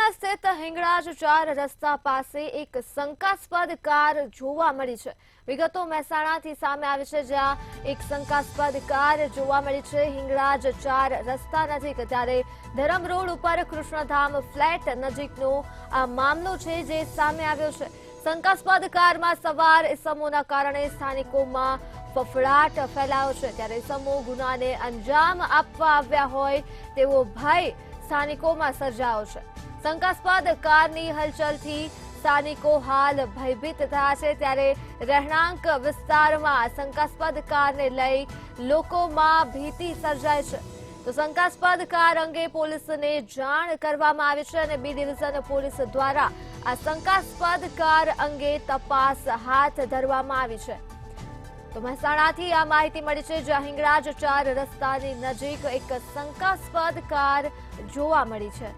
મહેસાણા સ્થિત હિંગળાજ 4 રસ્તા પાસે એક શંકાસ્પદ કાર જોવા મળી છે। વિગતો મહેસાણાથી સામે આવી છે, જ્યાં એક શંકાસ્પદ કાર જોવા મળી છે હિંગળાજ 4 રસ્તા નજીક। ત્યારે ધરમ રોડ ઉપર કૃષ્ણધામ ફ્લેટ નજીકનો આ મામલો છે જે સામે આવ્યો છે। શંકાસ્પદ કારમાં સવાર ઇસમોના કારણે સ્થાનિકોમાં ફફડાટ ફેલાયો છે। ત્યારે ઇસમો ગુનાને અંજામ આપવા આવ્યા હોય તેવો ભય સ્થાનિકોમાં સર્જાયો છે। શંકાસ્પદ કારની હલચલથી સ્થાનિકો હાલ ભયભીત થયા છે। ત્યારે રહેણાંક વિસ્તારમાં શંકાસ્પદ કારને લઈ લોકોમાં ભીતિ સર્જાય છે। તો શંકાસ્પદ કાર અંગે પોલીસને જાણ કરવામાં આવી છે અને બી ડિવિઝન પોલીસ દ્વારા આ શંકાસ્પદ કાર અંગે તપાસ હાથ ધરવામાં આવી છે। તો મહેસાણાથી આ માહિતી મળી છે, જ્યાં હિંગળાજ 4 રસ્તાની નજીક એક શંકાસ્પદ કાર જોવા મળી છે।